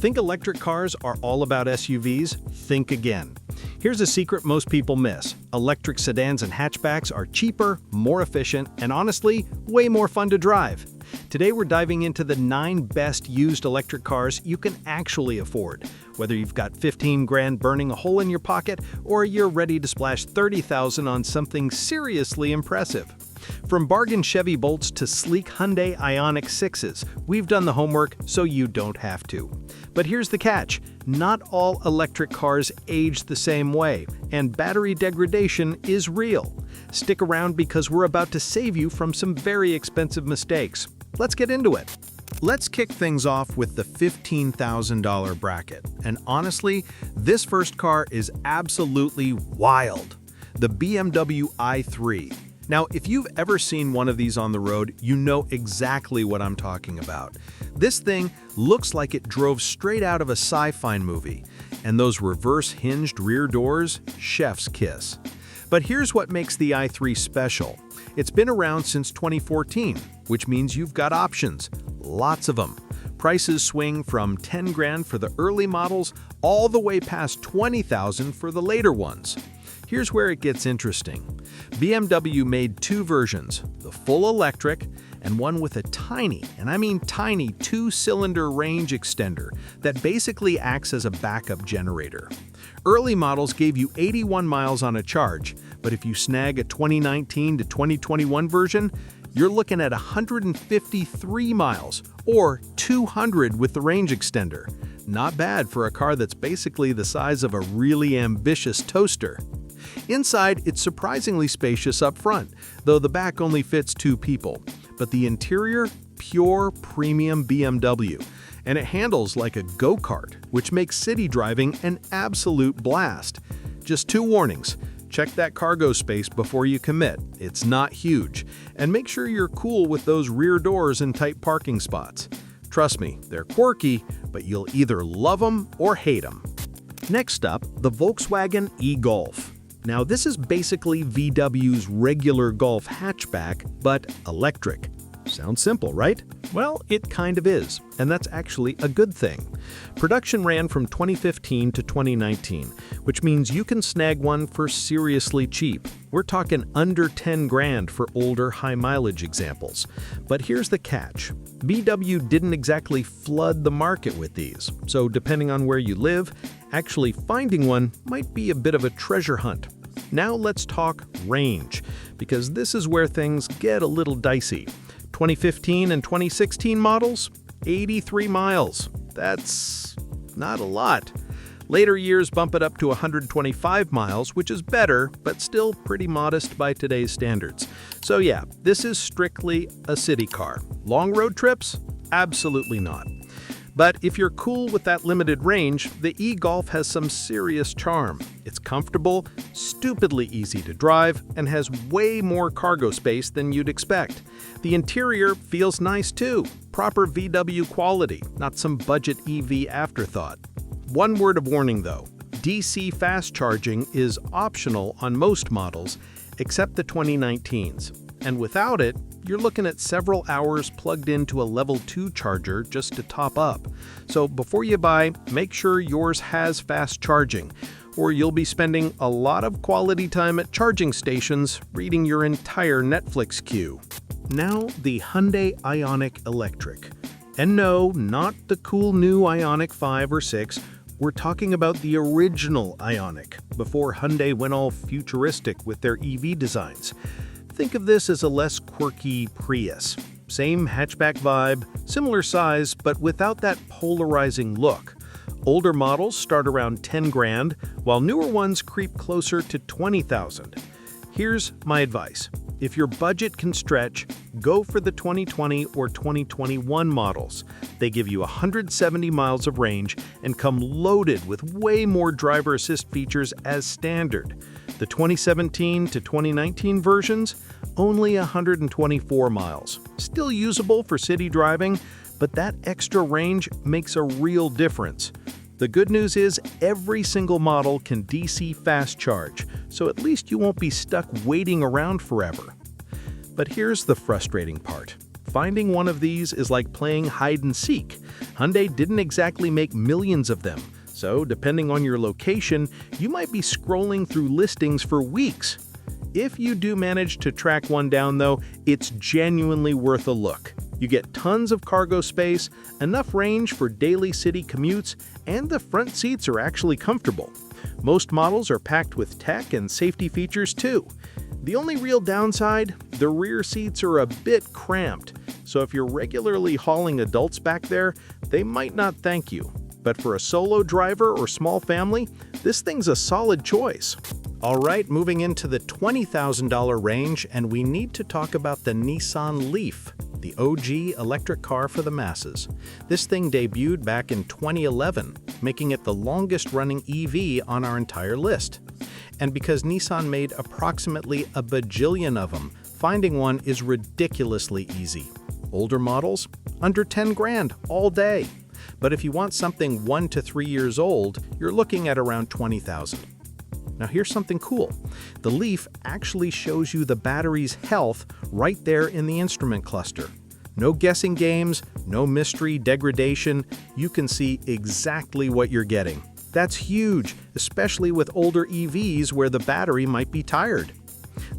Think electric cars are all about SUVs? Think again. Here's a secret most people miss. Electric sedans and hatchbacks are cheaper, more efficient, and honestly, way more fun to drive. Today we're diving into the 9 best used electric cars you can actually afford. Whether you've got 15 grand burning a hole in your pocket or you're ready to splash 30,000 on something seriously impressive. From bargain Chevy Bolts to sleek Hyundai Ioniq 6s, we've done the homework so you don't have to. But here's the catch. Not all electric cars age the same way, and battery degradation is real. Stick around because we're about to save you from some very expensive mistakes. Let's get into it. Let's kick things off with the $15,000 bracket. And honestly, this first car is absolutely wild. The BMW i3. Now, if you've ever seen one of these on the road, you know exactly what I'm talking about. This thing looks like it drove straight out of a sci-fi movie. And those reverse-hinged rear doors, chef's kiss. But here's what makes the i3 special. It's been around since 2014, which means you've got options. Lots of them. Prices swing from 10 grand for the early models all the way past 20,000 for the later ones. Here's where it gets interesting. BMW made 2 versions, the full electric and one with a tiny, and I mean tiny, 2-cylinder range extender that basically acts as a backup generator. Early models gave you 81 miles on a charge, but if you snag a 2019 to 2021 version, you're looking at 153 miles, or 200 with the range extender. Not bad for a car that's basically the size of a really ambitious toaster. Inside, it's surprisingly spacious up front, though the back only fits 2 people. But the interior, pure premium BMW. And it handles like a go-kart, which makes city driving an absolute blast. Just 2 warnings. Check that cargo space before you commit. It's not huge. And make sure you're cool with those rear doors and tight parking spots. Trust me, they're quirky, but you'll either love them or hate them. Next up, the Volkswagen e-Golf. Now, this is basically VW's regular Golf hatchback, but electric. Sounds simple, right? Well, it kind of is, and that's actually a good thing. Production ran from 2015 to 2019, which means you can snag one for seriously cheap. We're talking under 10 grand for older high-mileage examples. But here's the catch. VW didn't exactly flood the market with these, so depending on where you live, actually finding one might be a bit of a treasure hunt. Now let's talk range, because this is where things get a little dicey. 2015 and 2016 models, 83 miles. That's not a lot. Later years bump it up to 125 miles, which is better, but still pretty modest by today's standards. So yeah, this is strictly a city car. Long road trips? Absolutely not. But if you're cool with that limited range, the e-Golf has some serious charm. It's comfortable, stupidly easy to drive, and has way more cargo space than you'd expect. The interior feels nice too. Proper VW quality, not some budget EV afterthought. One word of warning though, DC fast charging is optional on most models, except the 2019s. And without it, you're looking at several hours plugged into a level 2 charger just to top up. So before you buy, make sure yours has fast charging, or you'll be spending a lot of quality time at charging stations reading your entire Netflix queue. Now, the Hyundai Ioniq Electric. And no, not the cool new Ioniq 5 or 6, we're talking about the original Ioniq, before Hyundai went all futuristic with their EV designs. Think of this as a less quirky Prius. Same hatchback vibe, similar size, but without that polarizing look. Older models start around 10 grand, while newer ones creep closer to 20,000. Here's my advice. If your budget can stretch, go for the 2020 or 2021 models. They give you 170 miles of range and come loaded with way more driver assist features as standard. The 2017 to 2019 versions, only 124 miles. Still usable for city driving, but that extra range makes a real difference. The good news is every single model can DC fast charge, so at least you won't be stuck waiting around forever. But here's the frustrating part. finding one of these is like playing hide and seek. Hyundai didn't exactly make millions of them, so depending on your location, you might be scrolling through listings for weeks. If you do manage to track one down though, it's genuinely worth a look. You get tons of cargo space, enough range for daily city commutes, and the front seats are actually comfortable. Most models are packed with tech and safety features too. The only real downside, the rear seats are a bit cramped, so if you're regularly hauling adults back there, they might not thank you. But for a solo driver or small family, this thing's a solid choice. All right, moving into the $20,000 range, and we need to talk about the Nissan Leaf, the OG electric car for the masses. This thing debuted back in 2011, making it the longest-running EV on our entire list. And because Nissan made approximately a bajillion of them, finding one is ridiculously easy. Older models? Under 10 grand all day. But if you want something 1 to 3 years old, you're looking at around $20,000. Now here's something cool. The Leaf actually shows you the battery's health right there in the instrument cluster. No guessing games, no mystery degradation. You can see exactly what you're getting. That's huge, especially with older EVs where the battery might be tired.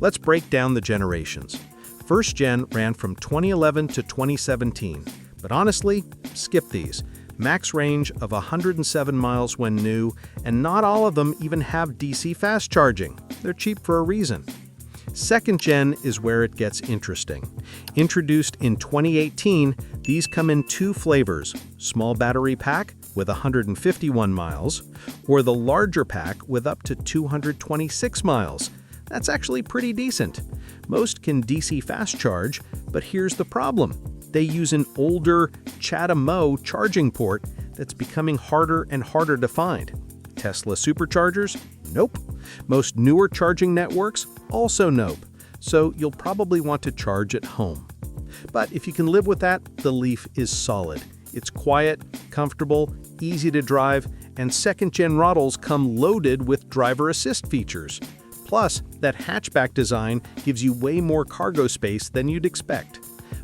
Let's break down the generations. First gen ran from 2011 to 2017, but honestly, skip these. Max range of 107 miles when new, and not all of them even have DC fast charging. They're cheap for a reason. Second gen is where it gets interesting. Introduced in 2018, these come in 2 flavors: small battery pack with 151 miles, or the larger pack with up to 226 miles. That's actually pretty decent. Most can DC fast charge, but here's the problem. They use an older CHAdeMO charging port that's becoming harder and harder to find. Tesla superchargers? Nope. Most newer charging networks? Also nope. So you'll probably want to charge at home. But if you can live with that, the Leaf is solid. It's quiet, comfortable, easy to drive, and second-gen models come loaded with driver assist features. Plus, that hatchback design gives you way more cargo space than you'd expect.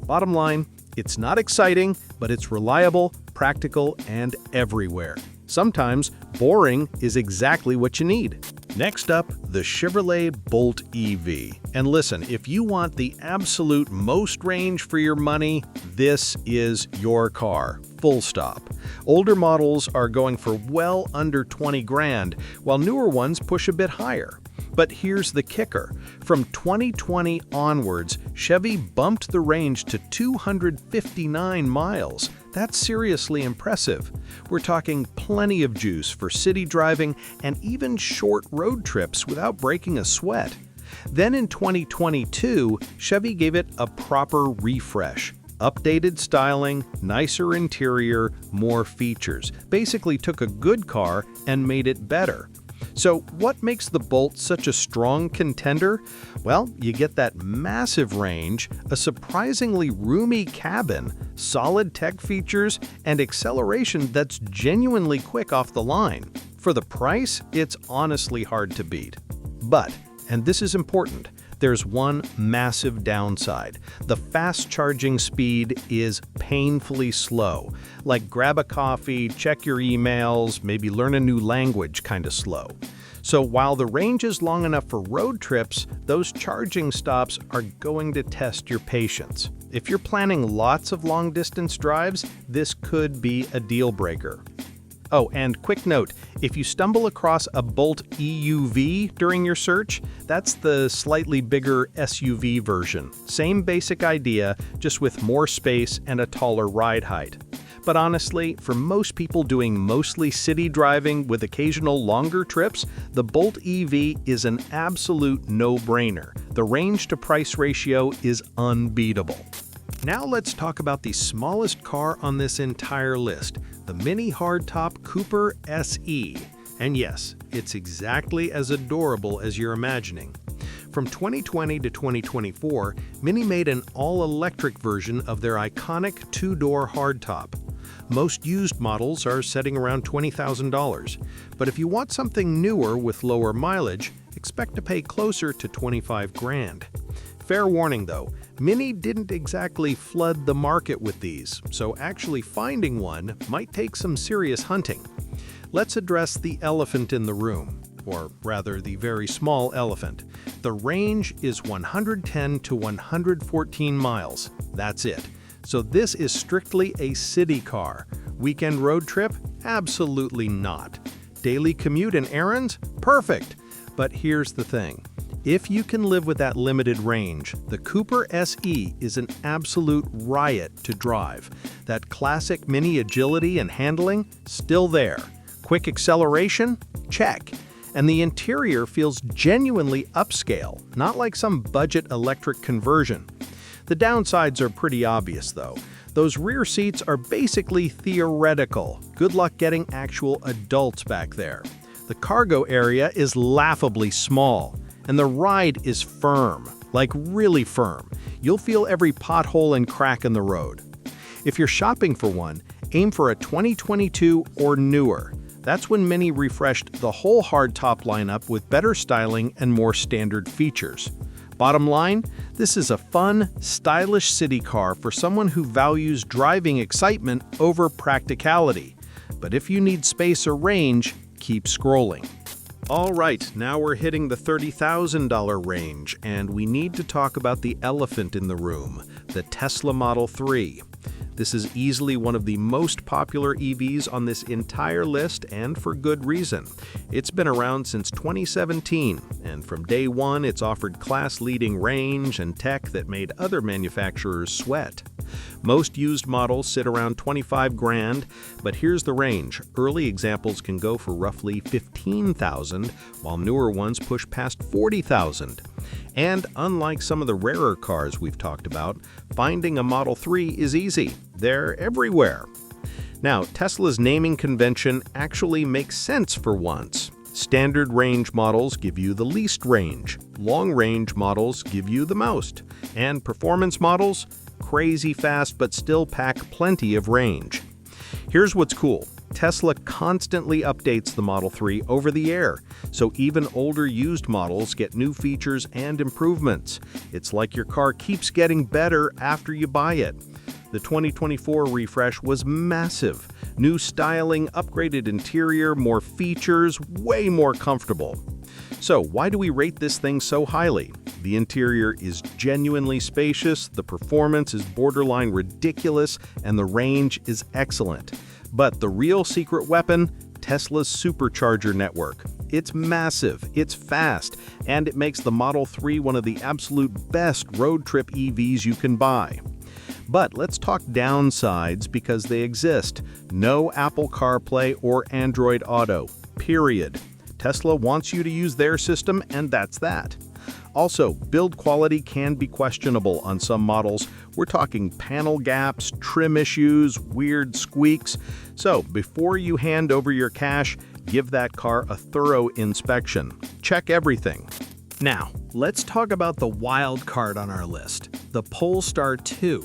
Bottom line, it's not exciting, but it's reliable, practical, and everywhere. Sometimes, boring is exactly what you need. Next up, the Chevrolet Bolt EV. And listen, if you want the absolute most range for your money, this is your car. Full stop. Older models are going for well under 20 grand, while newer ones push a bit higher. But here's the kicker. From 2020 onwards, Chevy bumped the range to 259 miles. That's seriously impressive. We're talking plenty of juice for city driving and even short road trips without breaking a sweat. Then in 2022, Chevy gave it a proper refresh. Updated styling, nicer interior, more features. Basically took a good car and made it better. So what makes the Bolt such a strong contender? Well, you get that massive range, a surprisingly roomy cabin, solid tech features, and acceleration that's genuinely quick off the line. For the price, it's honestly hard to beat. But, and this is important, there's one massive downside. The fast charging speed is painfully slow. Like grab a coffee, check your emails, maybe learn a new language kind of slow. So while the range is long enough for road trips, those charging stops are going to test your patience. If you're planning lots of long-distance drives, this could be a deal breaker. Oh, and quick note, if you stumble across a Bolt EUV during your search, that's the slightly bigger SUV version. Same basic idea, just with more space and a taller ride height. But honestly, for most people doing mostly city driving with occasional longer trips, the Bolt EV is an absolute no-brainer. The range-to-price ratio is unbeatable. Now let's talk about the smallest car on this entire list, the mini hardtop Cooper SE. And yes, it's exactly as adorable as you're imagining. From 2020 to 2024, Mini made an all-electric version of their iconic 2-door hardtop. Most used models are setting around $20,000, but if you want something newer with lower mileage, expect to pay closer to 25 grand. Fair warning though, Mini didn't exactly flood the market with these, so actually finding one might take some serious hunting. Let's address the elephant in the room, or rather the very small elephant. The range is 110 to 114 miles. That's it. So this is strictly a city car. Weekend road trip? Absolutely not. Daily commute and errands? Perfect. But here's the thing. If you can live with that limited range, the Cooper SE is an absolute riot to drive. That classic Mini agility and handling? Still there. Quick acceleration? Check. And the interior feels genuinely upscale, not like some budget electric conversion. The downsides are pretty obvious though. Those rear seats are basically theoretical. Good luck getting actual adults back there. The cargo area is laughably small, and the ride is firm, like really firm. You'll feel every pothole and crack in the road. If you're shopping for one, aim for a 2022 or newer. That's when Mini refreshed the whole hardtop lineup with better styling and more standard features. Bottom line, this is a fun, stylish city car for someone who values driving excitement over practicality. But if you need space or range, keep scrolling. All right, now we're hitting the $30,000 range, and we need to talk about the elephant in the room, the Tesla Model 3. This is easily one of the most popular EVs on this entire list, and for good reason. It's been around since 2017, and from day one it's offered class-leading range and tech that made other manufacturers sweat. Most used models sit around 25 grand, but here's the range. Early examples can go for roughly 15,000, while newer ones push past 40,000. And unlike some of the rarer cars we've talked about, finding a Model 3 is easy. They're everywhere. Now, Tesla's naming convention actually makes sense for once. Standard range models give you the least range, long range models give you the most, and performance models, crazy fast but still pack plenty of range. Here's what's cool. Tesla constantly updates the Model 3 over the air, so even older used models get new features and improvements. It's like your car keeps getting better after you buy it. The 2024 refresh was massive. New styling, upgraded interior, more features, way more comfortable. So why do we rate this thing so highly? The interior is genuinely spacious, the performance is borderline ridiculous, and the range is excellent. But the real secret weapon? Tesla's supercharger network. It's massive, it's fast, and it makes the Model 3 one of the absolute best road trip EVs you can buy. But let's talk downsides because they exist. No Apple CarPlay or Android Auto, period. Tesla wants you to use their system, and that's that. Also, build quality can be questionable on some models. We're talking panel gaps, trim issues, weird squeaks. So, before you hand over your cash, give that car a thorough inspection. Check everything. Now, let's talk about the wild card on our list, the Polestar 2.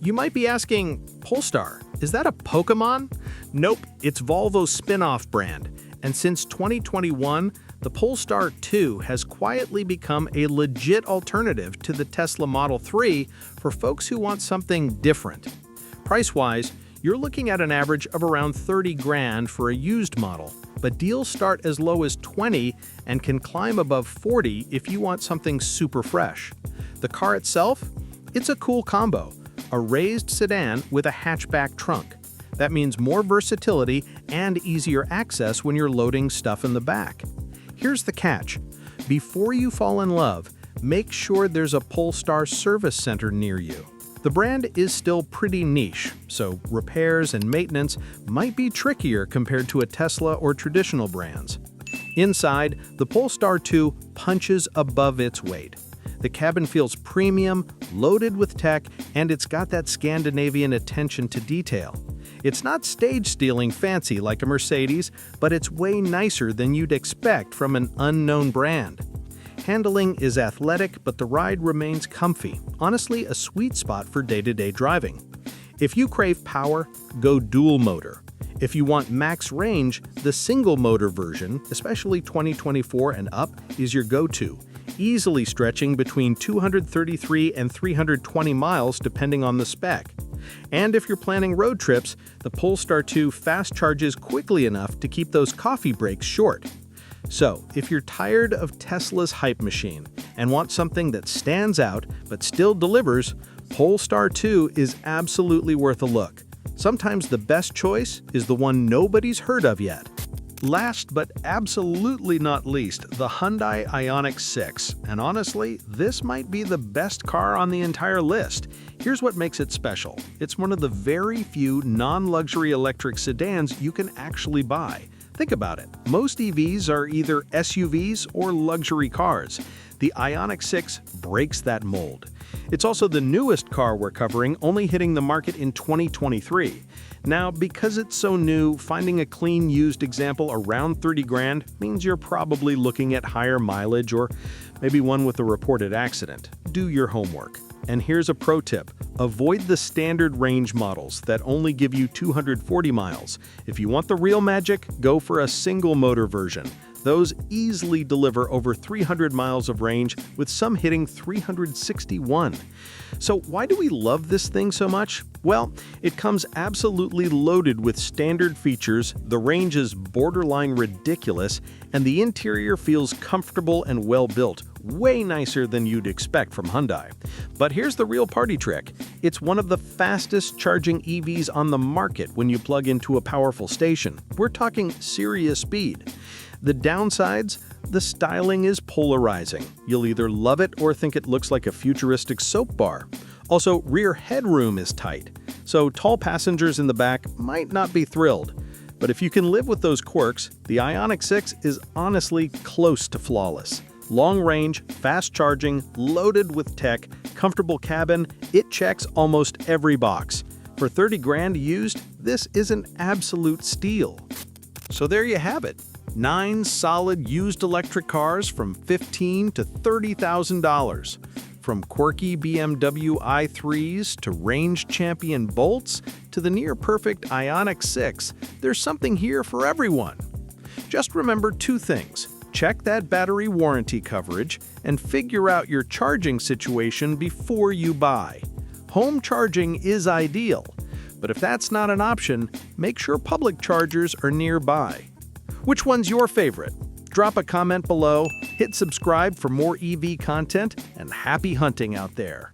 You might be asking, Polestar, is that a Pokemon? Nope, it's Volvo's spin-off brand. And since 2021, the Polestar 2 has quietly become a legit alternative to the Tesla Model 3 for folks who want something different. Price-wise, you're looking at an average of around 30 grand for a used model, but deals start as low as 20 and can climb above 40 if you want something super fresh. The car itself? It's a cool combo. A raised sedan with a hatchback trunk. That means more versatility and easier access when you're loading stuff in the back. Here's the catch. Before you fall in love, make sure there's a Polestar service center near you. The brand is still pretty niche, so repairs and maintenance might be trickier compared to a Tesla or traditional brands. Inside, the Polestar 2 punches above its weight. The cabin feels premium, loaded with tech, and it's got that Scandinavian attention to detail. It's not stage-stealing fancy like a Mercedes, but it's way nicer than you'd expect from an unknown brand. Handling is athletic, but the ride remains comfy. Honestly, a sweet spot for day-to-day driving. If you crave power, go dual motor. If you want max range, the single motor version, especially 2024 and up, is your go-to. easily stretching between 233 and 320 miles depending on the spec. And if you're planning road trips, the Polestar 2 fast charges quickly enough to keep those coffee breaks short. So, if you're tired of Tesla's hype machine and want something that stands out but still delivers, Polestar 2 is absolutely worth a look. Sometimes the best choice is the one nobody's heard of yet. Last but absolutely not least, the Hyundai Ioniq 6. And honestly, this might be the best car on the entire list. Here's what makes it special. It's one of the very few non-luxury electric sedans you can actually buy. Think about it. Most EVs are either SUVs or luxury cars. The Ioniq 6 breaks that mold. It's also the newest car we're covering, only hitting the market in 2023. Now, because it's so new, finding a clean used example around 30 grand means you're probably looking at higher mileage or maybe one with a reported accident. Do your homework. And here's a pro tip. Avoid the standard range models that only give you 240 miles. If you want the real magic, go for a single motor version. Those easily deliver over 300 miles of range, with some hitting 361. So why do we love this thing so much? Well, it comes absolutely loaded with standard features, the range is borderline ridiculous, and the interior feels comfortable and well-built, way nicer than you'd expect from Hyundai. But here's the real party trick. It's one of the fastest charging EVs on the market when you plug into a powerful station. We're talking serious speed. The downsides? The styling is polarizing. You'll either love it or think it looks like a futuristic soap bar. Also, rear headroom is tight, so tall passengers in the back might not be thrilled. But if you can live with those quirks, the Ioniq 6 is honestly close to flawless. Long range, fast charging, loaded with tech, comfortable cabin, it checks almost every box. For 30 grand used, this is an absolute steal. So there you have it. 9 solid used electric cars from $15,000 to $30,000. From quirky BMW i3s to range champion Bolts to the near-perfect Ioniq 6, there's something here for everyone. Just remember 2 things. Check that battery warranty coverage and figure out your charging situation before you buy. Home charging is ideal, but if that's not an option, make sure public chargers are nearby. Which one's your favorite? Drop a comment below, hit subscribe for more EV content, and happy hunting out there.